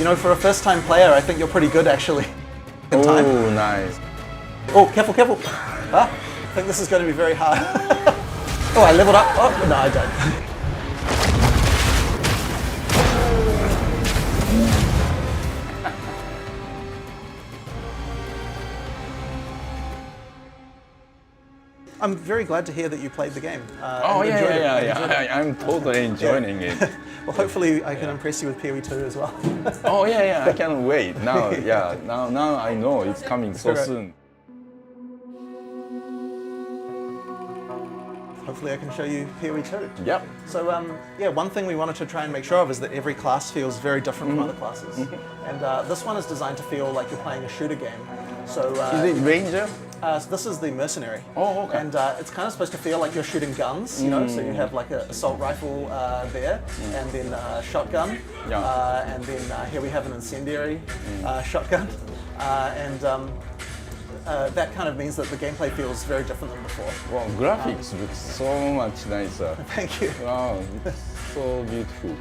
You know, for a first-time player, I think you're pretty good actually. In time. Oh, nice. Oh, careful, careful. Ah, I think this is going to be very hard. Oh, I leveled up. Oh, no, I don't. I'm very glad to hear that you played the game. Oh, yeah. I'm totally enjoying it. Well, hopefully I can impress you with PoE 2 as well. Oh, yeah, I can't wait. Now, now I know it's coming so soon. Hopefully I can show you PoE 2. Yep. So, yeah, one thing we wanted to try and make sure of is that every class feels very different from other classes. And this one is designed to feel like you're playing a shooter game. So, is it Ranger? So this is the Mercenary. Oh, okay. And it's kind of supposed to feel like you're shooting guns, you know, so you have like an assault rifle there, and then a shotgun, and then here we have an incendiary shotgun, and that kind of means that the gameplay feels very different than before. Well, graphics look so much nicer. Thank you. Wow, it's so beautiful.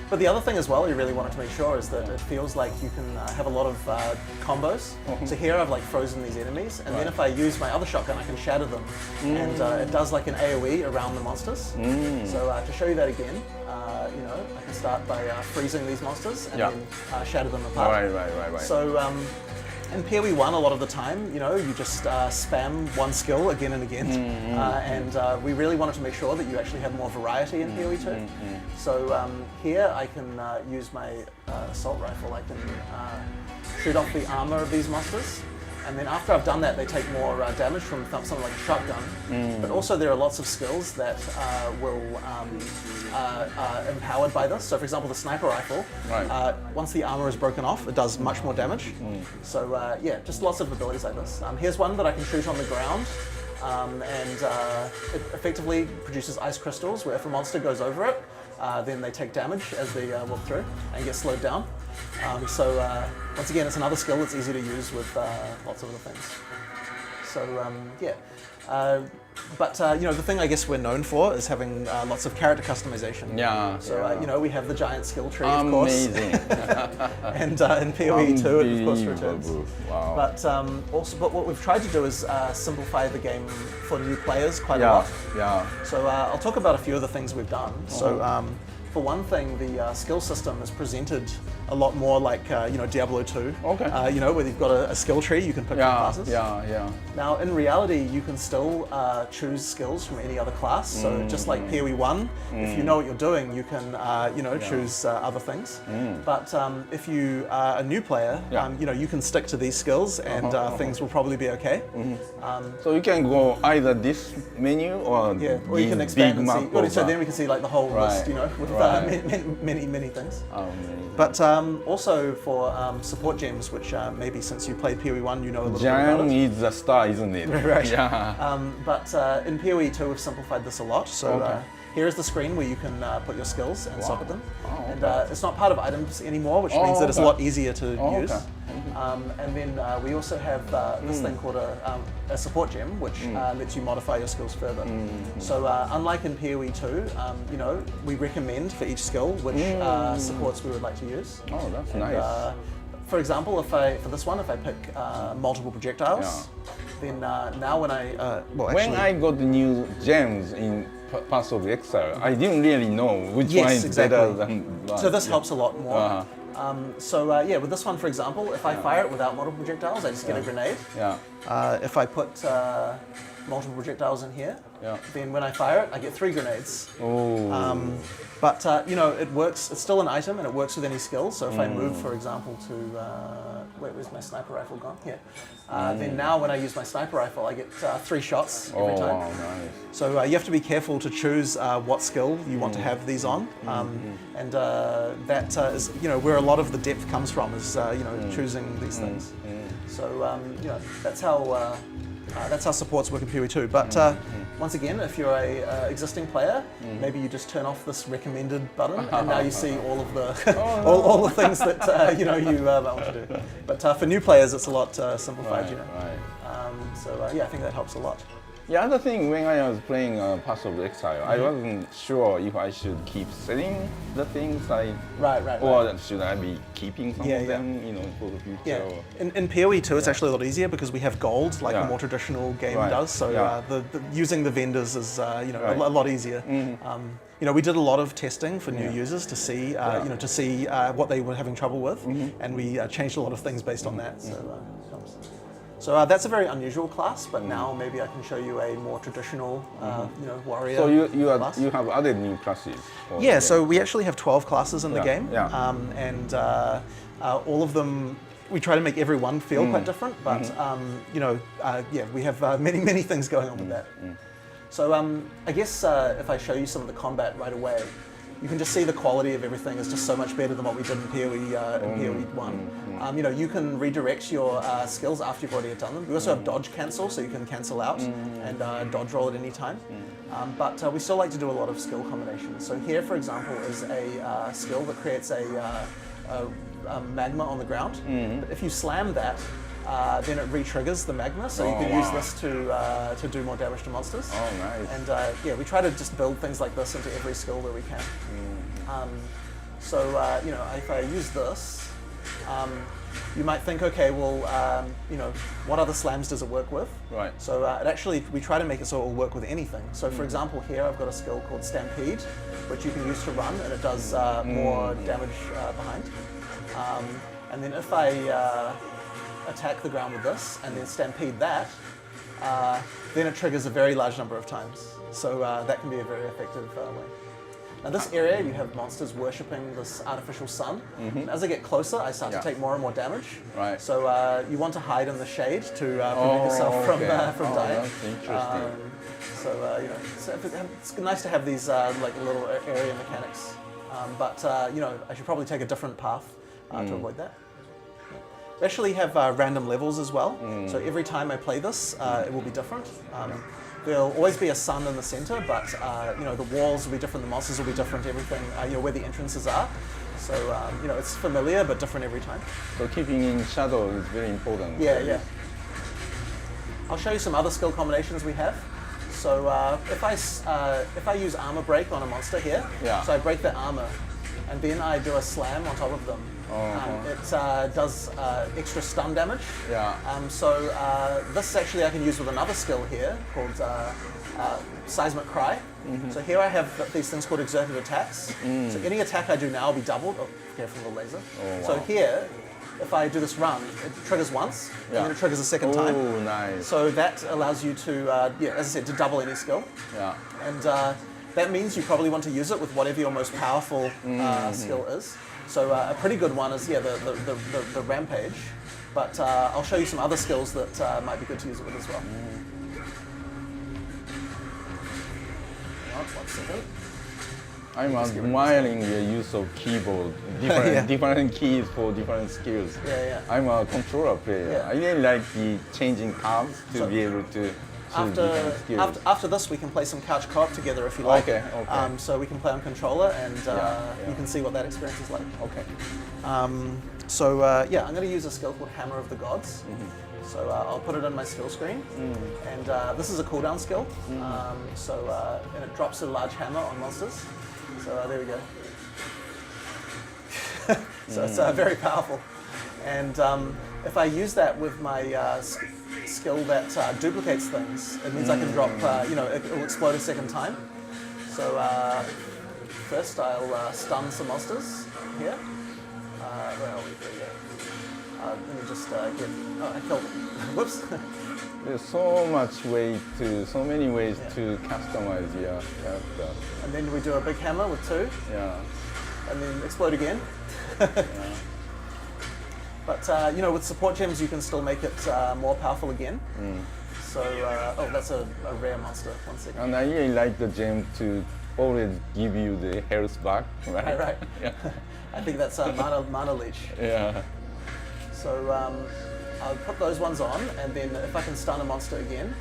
But the other thing as well you really wanted to make sure is that it feels like you can have a lot of combos. So here I've like frozen these enemies, and then if I use my other shotgun I can shatter them, and it does like an AoE around the monsters. So to show you that again, you know, I can start by freezing these monsters and then shatter them apart. Right. So in PoE 1, a lot of the time, you know, you just spam one skill again and again, and we really wanted to make sure that you actually have more variety in PoE 2. So here I can use my assault rifle. I can shoot off the armor of these monsters, and then after I've done that, they take more damage from something like a shotgun. But also there are lots of skills that will empowered by this. So for example, the sniper rifle, once the armor is broken off, it does much more damage. So yeah, just lots of abilities like this. Here's one that I can shoot on the ground, and it effectively produces ice crystals where if a monster goes over it, then they take damage as they walk through and get slowed down. So once again, it's another skill that's easy to use with lots of other things. So yeah. But you know, the thing I guess we're known for is having lots of character customization. Yeah. So you know, we have the giant skill tree, of course. Amazing. And in PoE 2, it of course returns. Wow. But what we've tried to do is simplify the game for new players quite a lot. Yeah. So I'll talk about a few of the things we've done. So for one thing, the skill system is presented a lot more like you know, Diablo 2. Okay. You know, where you've got a skill tree, you can pick from classes. Yeah. Now, in reality, you can still choose skills from any other class. So just like PoE 1, if you know what you're doing, you can you know, choose other things. But if you are a new player, you know, you can stick to these skills, and things will probably be okay. So you can go either this menu or or you can expand and see. So then we can see like the whole list, you know, with many things. But also for support gems, which maybe since you played PoE 1, you know a little bit about it. Gem is the star, isn't it? Right. Yeah. But in PoE 2, we've simplified this a lot. So here is the screen where you can put your skills and socket them. And it's not part of items anymore, which means that it's a lot easier to use. And then we also have this thing called a support gem, which lets you modify your skills further. So unlike in PoE 2, you know, we recommend for each skill which supports we would like to use. Oh, that's nice. For example, for this one, if I pick multiple projectiles, then now when I when I got the new gems in Path of Exile, I didn't really know which one is better than one. So this helps a lot more. So yeah, with this one, for example, if I fire it without multiple projectiles, I just get a grenade. If I put multiple projectiles in here, then when I fire it, I get 3 grenades. But you know, it works. It's still an item, and it works with any skill. So if I move, for example, to where's my sniper rifle gone? Here. Then now, when I use my sniper rifle, I get 3 shots every time. Wow, nice. So you have to be careful to choose what skill you want to have these on, and that is, you know, where a lot of the depth comes from, is you know, choosing these things. So you know, that's how supports work in PoE 2. But once again, if you're a existing player, maybe you just turn off this recommended button, and now you see all of the all the things that you know, you want to do. But for new players, it's a lot simplified, you know. So yeah, I think that helps a lot. The other thing, when I was playing Path of Exile, I wasn't sure if I should keep selling the things or should I be keeping some of them, for the future. Yeah. In PoE 2, it's actually a lot easier because we have gold, like a more traditional game does. So using the vendors is a lot easier. We did a lot of testing for new users to see what they were having trouble with, and we changed a lot of things based on that. So that's a very unusual class, but now maybe I can show you a more traditional, warrior. So class. you have added new classes. Yeah, so we actually have 12 classes in the game, and all of them. We try to make everyone feel quite different, but we have many things going on with that. So I guess if I show you some of the combat right away, you can just see the quality of everything is just so much better than what we did in PoE 1. You can redirect your skills after you've already done them. We also have dodge cancel, so you can cancel out and dodge roll at any time. But we still like to do a lot of skill combinations. So here, for example, is a skill that creates a magma on the ground. But if you slam that, then it re-triggers the magma, so you can use this to do more damage to monsters. Oh, nice. And we try to just build things like this into every skill where we can. If I use this, you might think, okay, well, what other slams does it work with? Right. So we try to make it so it will work with anything. So for example, here I've got a skill called Stampede, which you can use to run, and it does more damage behind. And then if I attack the ground with this and then stampede that, then it triggers a very large number of times. So that can be a very effective way. Now this area, you have monsters worshipping this artificial sun. And as I get closer, I start to take more and more damage. Right. So you want to hide in the shade to prevent yourself from dying. That's interesting. It's nice to have these little area mechanics. I should probably take a different path to avoid that. We actually have random levels as well. So every time I play this, it will be different. There'll always be a sun in the center, but the walls will be different, the monsters will be different, everything, where the entrances are. So it's familiar but different every time. So keeping in shadow is very important. Yeah. I'll show you some other skill combinations we have. So if I use armor break on a monster here, so I break their armor, and then I do a slam on top of them. It does extra stun damage. This actually I can use with another skill here called Seismic Cry. So here I have these things called exerted attacks. So any attack I do now will be doubled. Oh, careful with the laser. So here, if I do this run, it triggers once, and then it triggers a second time. Oh, nice. So that allows you to, as I said, to double any skill. And that means you probably want to use it with whatever your most powerful skill is. So a pretty good one is the Rampage, but I'll show you some other skills that might be good to use it with as well. One second. I'm admiring the use of keyboard, different keys for different skills. I'm a controller player. I really like the changing tabs to be able to. After this, we can play some couch co-op together if you like. Okay. So we can play on controller, and you can see what that experience is like. Okay. I'm going to use a skill called Hammer of the Gods. So I'll put it in my skill screen, and this is a cooldown skill. And it drops a large hammer on monsters. So there we go. So it's very powerful, and if I use that with my skill that duplicates things, it means I can drop, it will explode a second time. So first I'll stun some monsters here. Where are we? There we go. Let me just get, I killed them. Whoops. There's so many ways to customize your character. And then we do a big hammer with 2. And then explode again. But with support gems, you can still make it more powerful again. So, that's a rare monster. 1 second. And I really like the gem to always give you the health back, right? Right. I think that's mana leech. So I'll put those ones on, and then if I can stun a monster again,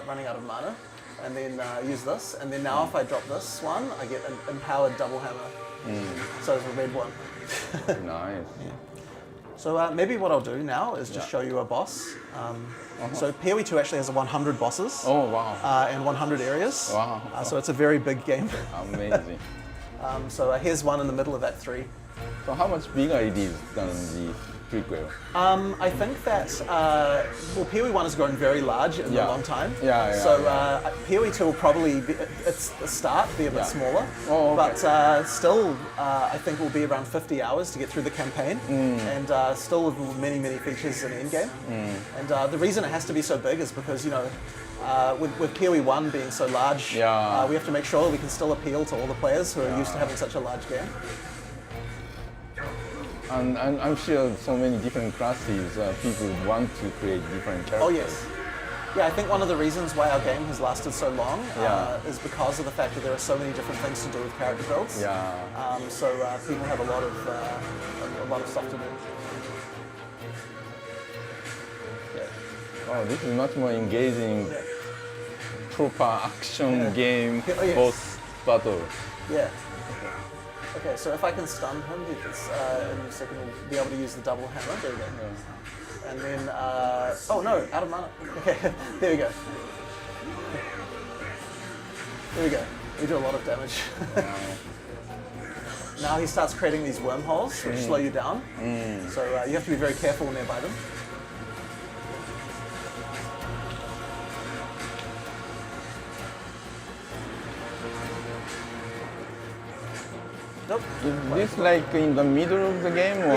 running out of mana. And then use this, and then now if I drop this one, I get an empowered double hammer. So it's a red one. Nice. So maybe what I'll do now is just show you a boss. So PoE 2 actually has 100 bosses. Oh, wow. And 100 areas. Wow. So it's a very big game. Amazing. So here's one in the middle of Act 3. So how much bigger it is than the prequel? I think that, well, PoE 1 has grown very large in a long time. So PoE 2 will probably, it's the start, be a bit smaller. Oh, okay. But still, I think will be around 50 hours to get through the campaign. And still with many, many features in the endgame. And the reason it has to be so big is because, you know, with PoE 1 being so large, we have to make sure we can still appeal to all the players who are used to having such a large game. And I'm sure so many different classes, people want to create different characters. Oh yes. Yeah, I think one of the reasons why our game has lasted so long is because of the fact that there are so many different things to do with character builds. So people have a lot of stuff to do. Oh, this is much more engaging, proper action game boss battle. Yeah. Okay, so if I can stun him, in a second we'll be able to use the double hammer. There we go. And then, oh no, out of mana. Okay, there we go. There we go. We do a lot of damage. Now he starts creating these wormholes, which slow you down. So you have to be very careful nearby them. Nope. Is this like in the middle of the game? Or,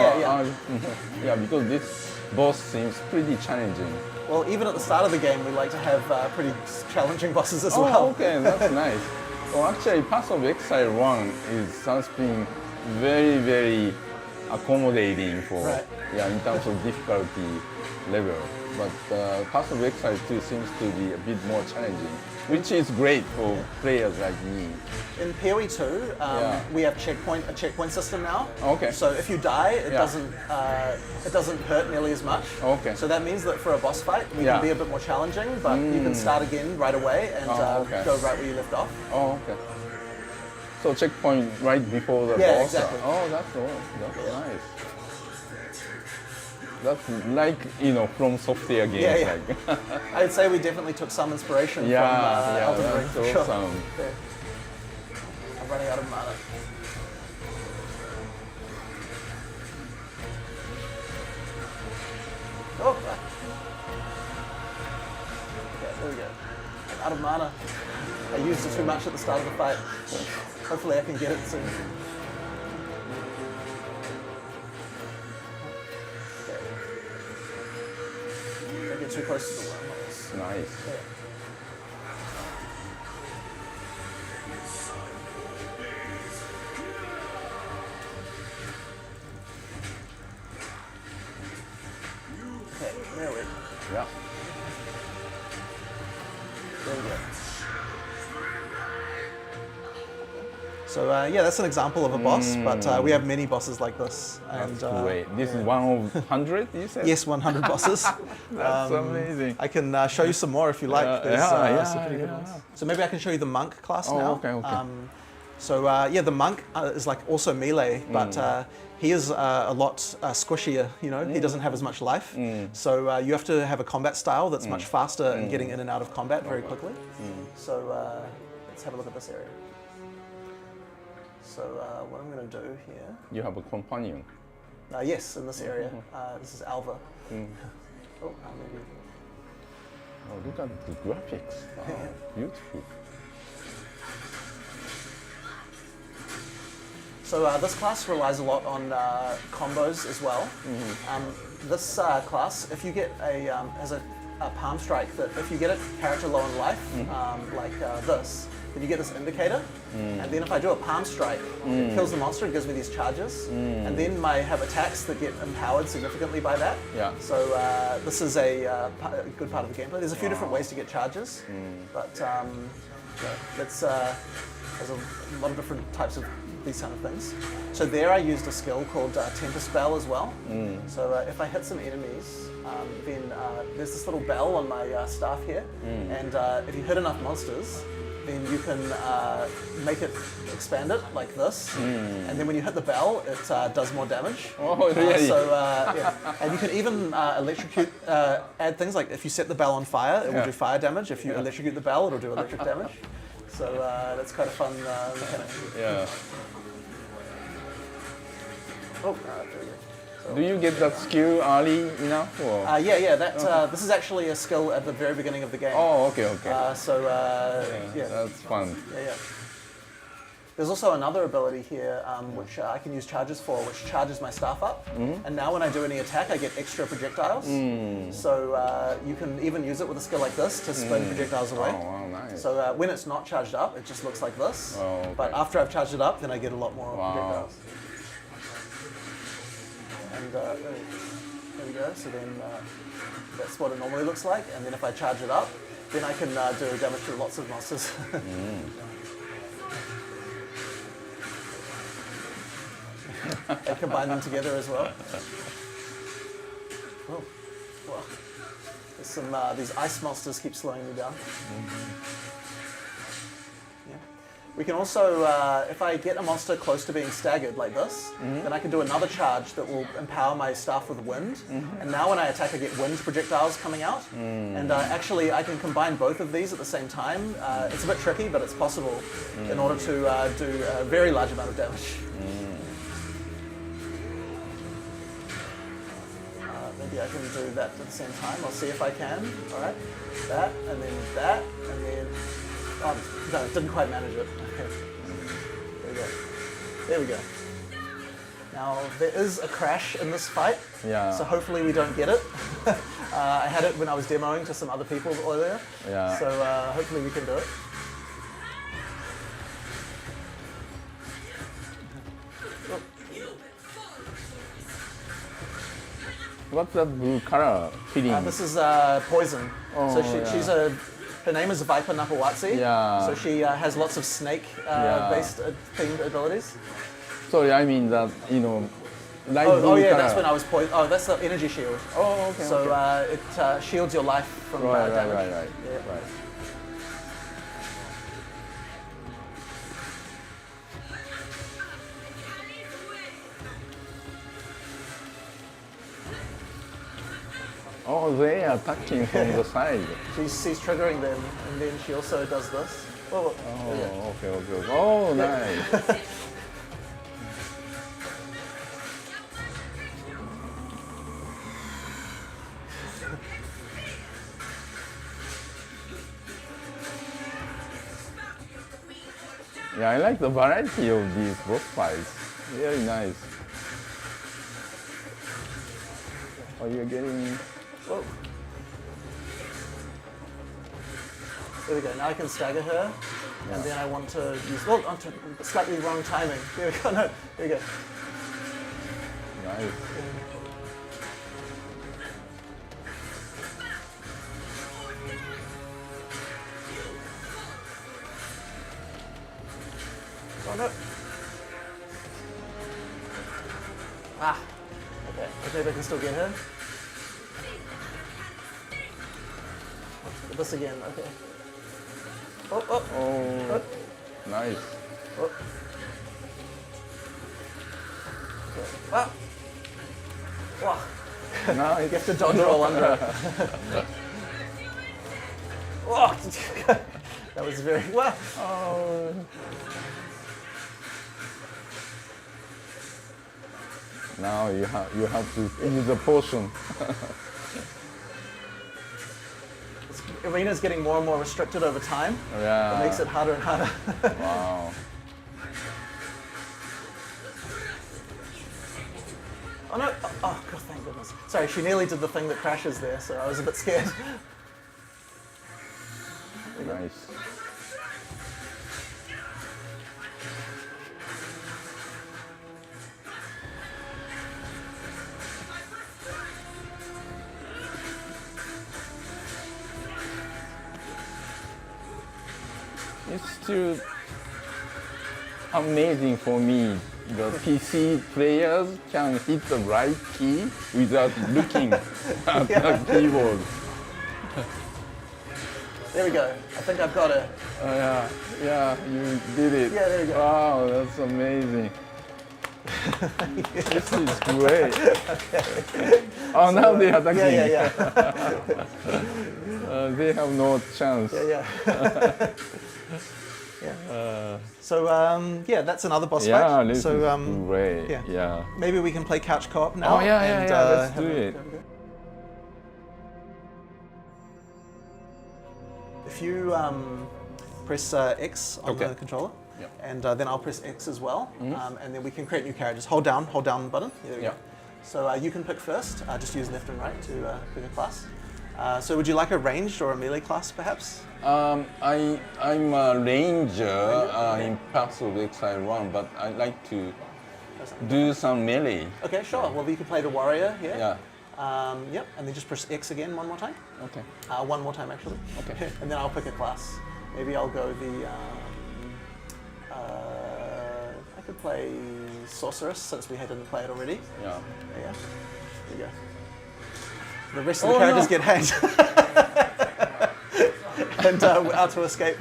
yeah, because this boss seems pretty challenging. Well, even at the start of the game, we like to have pretty challenging bosses as well. Okay, that's nice. Well, actually, Path of Exile 1 is something very, very accommodating for, in terms of difficulty level. But Path of Exile 2 seems to be a bit more challenging, which is great for players like me. In PoE 2, we have a checkpoint system now. Okay. So if you die, it doesn't hurt nearly as much. Okay. So that means that for a boss fight, we can be a bit more challenging, but you can start again right away and go right where you left off. Oh, okay. So checkpoint right before the boss? Yeah, exactly. Oh, that's nice. That's like, you know, from software games. Like. I'd say we definitely took some inspiration from Elden Ring, for sure. Awesome. I'm running out of mana. Oh, okay, there we go. I'm out of mana. I used it too much at the start of the fight. Hopefully I can get it soon. Too close to the wormholes. Nice. Okay, there we go. Yeah. There we go. So that's an example of a boss, but we have many bosses like this. That's great. This is one of 100, you said? Yes, 100 bosses. That's amazing. I can show you some more if you like. There's some pretty good ones. So maybe I can show you the monk class now. Okay. The monk is like also melee, but he is a lot squishier, you know, he doesn't have as much life. So you have to have a combat style that's much faster in getting in and out of combat very quickly. So let's have a look at this area. So what I'm going to do here... You have a companion? Yes, in this area. This is Alva. Oh, maybe... Oh, look at the graphics. Wow, beautiful. So this class relies a lot on combos as well. This class, if you get has a palm strike, that if you get a character low on life, like this, then you get this indicator, and then if I do a palm strike, it kills the monster, it gives me these charges, and then I have attacks that get empowered significantly by that. So this is a good part of the gameplay. There's a few different ways to get charges, but there's a lot of different types of these kind of things. So there I used a skill called Temper Spell as well. So if I hit some enemies, then there's this little bell on my staff here, and if you hit enough monsters, then you can make it expand it like this, and then when you hit the bell, it does more damage. Oh, really? Yeah. And you can even electrocute, add things like if you set the bell on fire, it will do fire damage. If you electrocute the bell, it'll do electric damage. So that's quite a fun mechanic. Yeah. Oh, there we go. Do you get that skill early enough? Or? Yeah. This is actually a skill at the very beginning of the game. Oh, okay. Yeah. That's fun. Yeah. There's also another ability here which I can use charges for, which charges my staff up. And now when I do any attack, I get extra projectiles. So you can even use it with a skill like this to spin projectiles away. Oh, wow, nice. So when it's not charged up, it just looks like this. Oh, okay. But after I've charged it up, then I get a lot more projectiles. And there we go. So then that's what it normally looks like. And then if I charge it up, then I can do damage to lots of monsters. And combine them together as well. Oh, wow. There's some these ice monsters keep slowing me down. Yeah. We can also, if I get a monster close to being staggered like this, then I can do another charge that will empower my staff with wind. And now when I attack, I get wind projectiles coming out. And actually, I can combine both of these at the same time. It's a bit tricky, but it's possible in order to do a very large amount of damage. Maybe I can do that at the same time. I'll see if I can. All right, that, and then, oh, no, it didn't quite manage it. Okay. There we go. There we go. Now, there is a crash in this fight, so hopefully we don't get it. I had it when I was demoing to some other people earlier, so hopefully we can do it. What's that blue color feeling? This is poison. So she's her name is Viper Napawatsi. So she has lots of snake-based themed abilities. Sorry, I mean that, light blue oh yeah, color. that's when I was poisoned. Oh, that's the energy shield. Oh, okay. So it shields your life from damage. Right. Oh, they are attacking from the side. She's triggering them, and then she also does this. Oh, okay. Oh, nice. Yeah, I like the variety of these boss fights. Very nice. Oh, you're getting... Whoa. There we go. Now I can stagger her, and then I want to use. Well, onto slightly wrong timing. There we go. No, there we go. Nice. Oh no. Ah. Okay. Maybe I can still get her. This again. Okay. Oh. Nice. Oh. Okay. Ah. Wow. Now You have to dodge roll under. Oh, that was very well. Oh. Now you have to use the potion. Arena's getting more and more restricted over time. Yeah. It makes it harder and harder. Wow. Oh no! Oh god, thank goodness. Sorry, she nearly did the thing that crashes there, so I was a bit scared. Nice. It's still amazing for me. The PC players can hit the right key without looking at the keyboard. There we go. I think I've got it. Yeah, you did it. Yeah, there you go. Wow, that's amazing. This is great. Oh, now they are attacking. Yeah. They have no chance. Yeah. So yeah, that's another boss fight. Yeah, this so, is great. Yeah. Maybe we can play couch co-op now. Oh yeah. Let's do it. If you press X on the controller, and then I'll press X as well, and then we can create new characters. Hold down the button. There we go. So you can pick first. Just use left and right to pick a class. So would you like a ranged or a melee class, perhaps? I'm a ranger in Path of Exile 1, but I like to do some melee. Okay, sure. Well, you can play the warrior here. Yeah. Yep, and then just press X again one more time. Okay. One more time, actually. Okay. And then I'll pick a class. Maybe I'll go the... I could play Sorceress, since we didn't play it already. Yeah. There you go. The rest of the characters get hanged. And out to escape.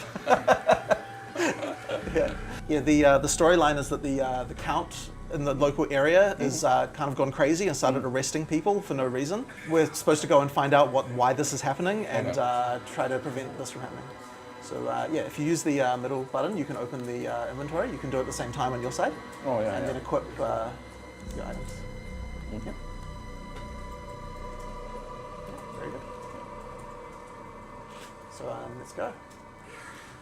Yeah. The storyline is that the count in the local area is kind of gone crazy and started arresting people for no reason. We're supposed to go and find out why this is happening and try to prevent this from happening. So yeah, if you use the middle button, you can open the inventory. You can do it at the same time on your side. Oh yeah. And then equip your items. Yep. Very good. So let's go.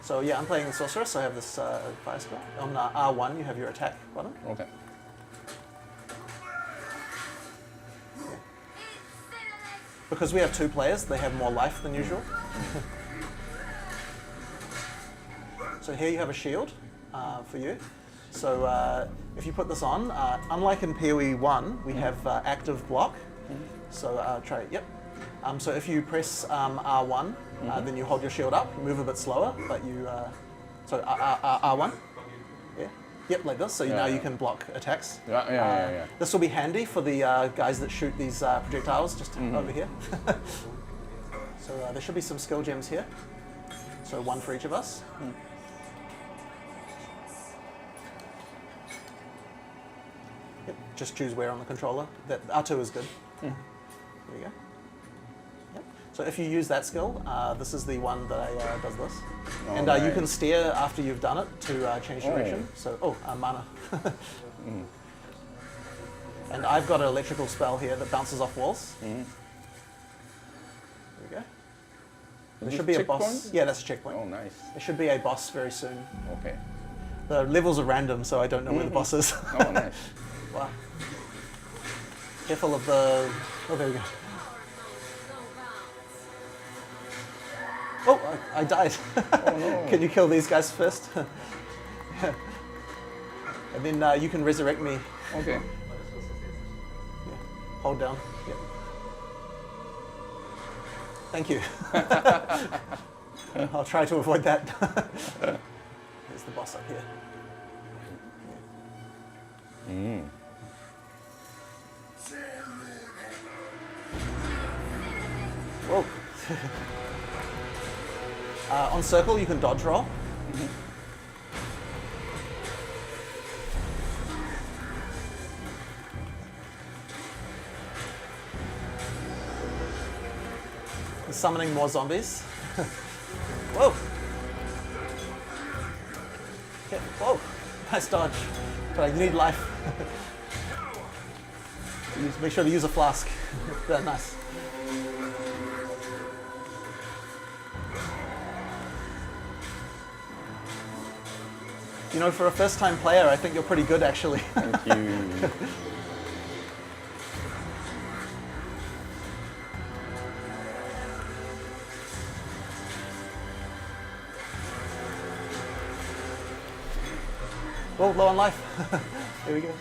So yeah, I'm playing the Sorceress, so I have this fire spell. On R1, you have your attack button. Okay. Because we have 2 players, they have more life than usual. So here you have a shield for you. So if you put this on, unlike in PoE 1, we have active block. So try it, so if you press R1, then you hold your shield up, move a bit slower, but you, so R1, yep, like this, so now you can block attacks. Yeah. This will be handy for the guys that shoot these projectiles just over here. So there should be some skill gems here, so 1 for each of us. Yep, just choose where on the controller. That R2 is good. There you go. Yep. So if you use that skill, this is the one that does this. And you can steer after you've done it to change direction. So, mana. And I've got an electrical spell here that bounces off walls. There we go. There should be a boss. Yeah, that's a checkpoint. Oh, nice. There should be a boss very soon. Okay. The levels are random, so I don't know where the boss is. Oh, nice. Wow. Careful of the... Oh, there we go. Oh, I died. Oh, no. Can you kill these guys first? And then you can resurrect me. Okay. Yeah. Hold down. Yep. Thank you. I'll try to avoid that. There's the boss up here. Whoa. On circle, you can dodge roll. Summoning more zombies. Whoa. Okay. Whoa. Nice dodge. But you need life. Make sure to use a flask. Yeah, nice. You know, for a first-time player, I think you're pretty good, actually. Thank you. Oh, low on life. Here we go.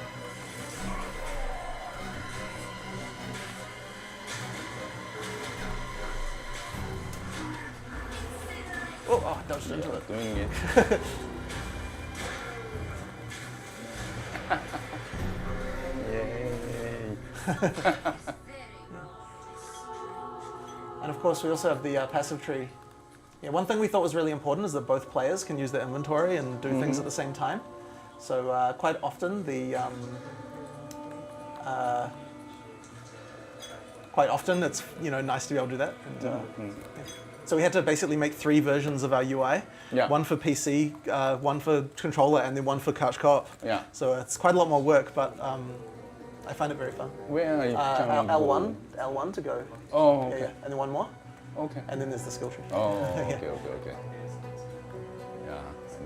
Oh, I dodged into it. Doing it. Yay. And of course, we also have the passive tree. Yeah, one thing we thought was really important is that both players can use their inventory and do things at the same time. So quite often it's nice to be able to do that. And, So we had to basically make 3 versions of our UI. Yeah. One for PC, one for controller, and then one for couch co-op. Yeah. So it's quite a lot more work, but I find it very fun. Where are you coming L1 to go. Oh, okay. Yeah. And then one more. Okay. And then there's the skill tree. Oh, okay. Yeah, I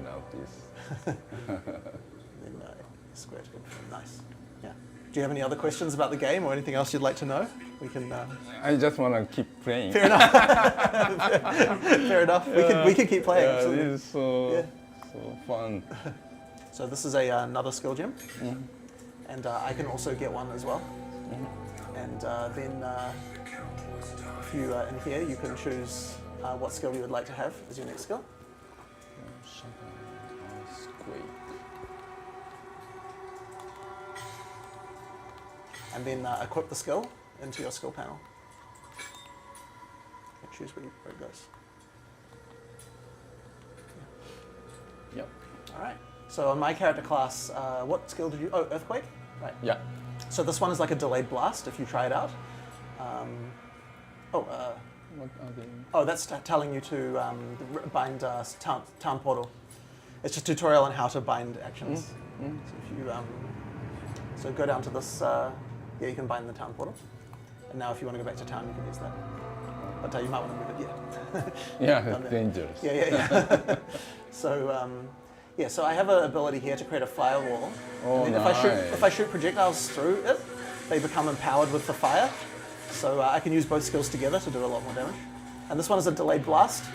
noticed. Then square to go. Nice. Yeah. Do you have any other questions about the game or anything else you'd like to know? We can. I just want to keep playing. Fair enough. Fair enough. We can keep playing. Yeah, Absolutely. this is so fun. So this is another skill gem, and I can also get one as well. And then if you in here, you can choose what skill you would like to have as your next skill. And then equip the skill into your skill panel. And choose where it goes. Yep. All right. So on my character class, what skill did you? Oh, earthquake. Right. Yeah. So this one is like a delayed blast. If you try it out. What are they? Oh, that's telling you to bind town portal. It's just a tutorial on how to bind actions. So if you so go down to this. You can bind the town portal. And now if you want to go back to town, you can use that. But you might want to move it, yeah. Yeah, it's dangerous. Yeah. So I have an ability here to create a firewall. Oh, and nice. if I shoot projectiles through it, they become empowered with the fire. So I can use both skills together to do a lot more damage. And this one is a delayed blast.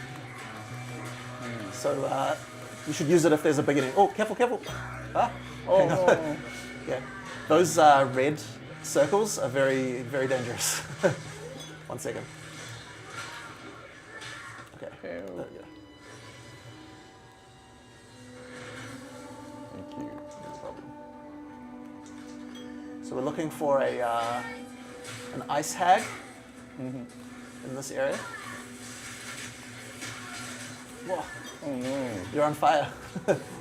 So you should use it if there's a big enemy. Oh, careful. Ah. Oh, no. Yeah. Those red circles are very, very dangerous. 1 second. Okay. There we go. Thank you. No problem. So we're looking for an ice hag in this area. Whoa. Oh no. You're on fire.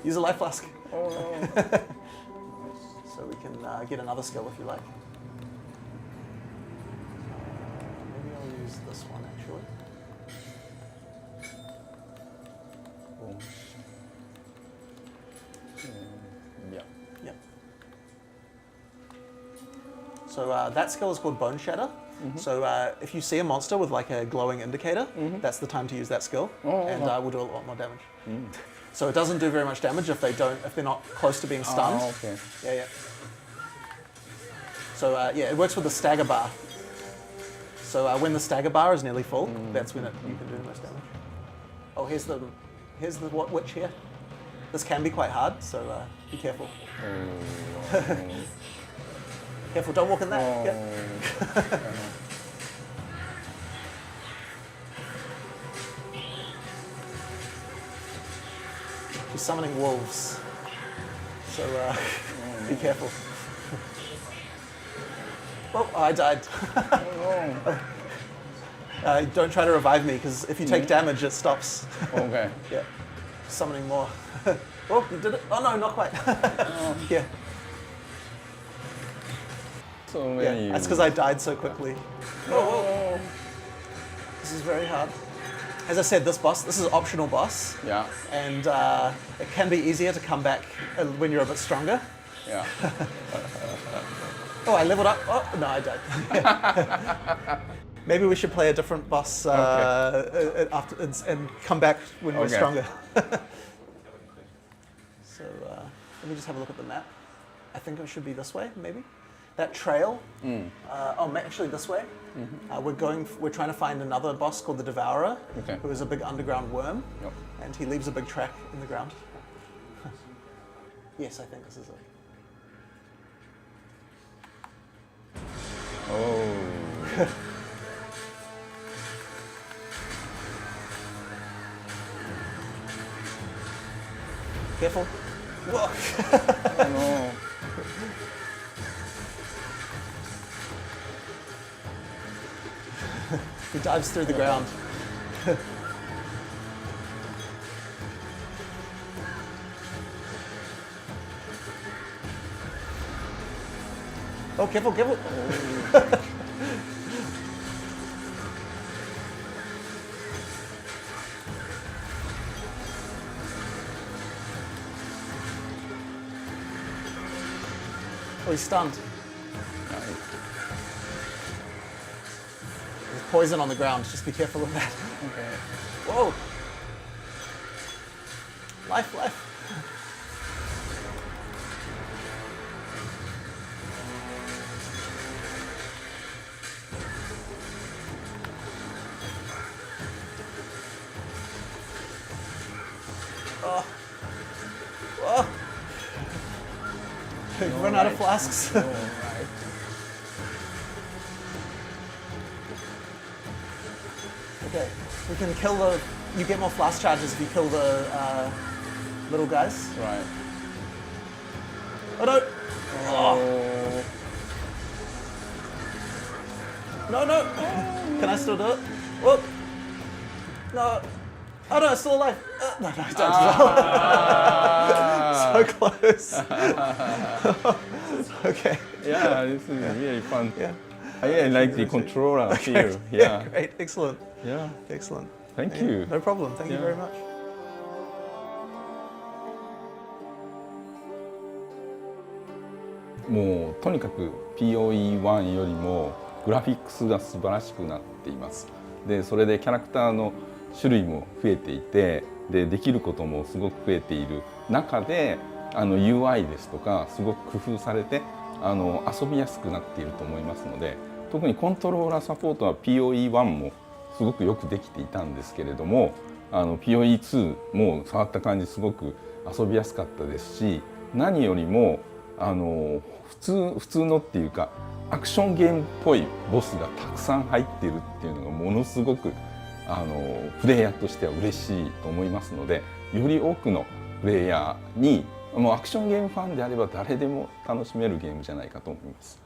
Use a life flask. Oh no. So we can get another skill if you like. Maybe I'll use this one actually. Yep. So that skill is called Bone Shatter. So if you see a monster with like a glowing indicator, that's the time to use that skill, and we'll do a lot more damage. So it doesn't do very much damage if they're not close to being stunned. Oh, okay. Yeah. So it works with the stagger bar. So when the stagger bar is nearly full, that's when you can do the most damage. Oh, here's the witch here. This can be quite hard, so be careful. Careful, don't walk in that. Yep. She's summoning wolves, so be careful. Oh, I died. Don't try to revive me, because if you take damage, it stops. Okay. Yeah. Summoning more. Oh, you did it. Oh no, not quite. Yeah. So many. That's because I died so quickly. Oh. This is very hard. As I said, this is optional boss. Yeah. And it can be easier to come back when you're a bit stronger. Yeah. Oh, I leveled up. Oh, no, I died. Maybe we should play a different boss after and come back when we're stronger. So let me just have a look at the map. I think it should be this way, maybe. That trail. Actually this way. We're trying to find another boss called the Devourer, who is a big underground worm, and he leaves a big track in the ground. Yes, I think this is it. Oh. Careful. Whoa. Oh no. He dives through the ground. Oh, careful, careful. Oh, he's stunned. Nice. There's poison on the ground. Just be careful of that. Okay. Whoa. Life, life. Oh. Whoa. We've run out of flasks. All right. Okay, we can kill the. You get more flask charges if you kill the little guys. Right. Oh no! Oh. No, no! Can I still do it? Whoop! No! Oh no, it's still alive! No, no, I died. So close. Okay. Yeah, this is really fun. Yeah. I really like the controller here. Yeah, Yeah. great. Excellent. Yeah. Excellent. Thank Yeah, you. No problem. Thank you Yeah. very much. もうとにかく POE1 よりもグラフィックスが素晴らしくなっています。でそれでキャラクターの種類も増えていて、できることもすごく増えている中でUI ですとかすごく工夫されて遊びやすくなっていると思いますので、特にコントローラーサポートは POE1 もすごくよくできていたんですけれども、POE2 も触った感じすごく遊びやすかったですし、何よりも普通のっていうかアクションゲームっぽいボスがたくさん入っているっていうのがものすごくプレイヤーとしては嬉しいと思いますので、より多くのプレイヤーにもうアクションゲームファンであれば誰でも楽しめるゲームじゃないかと思います。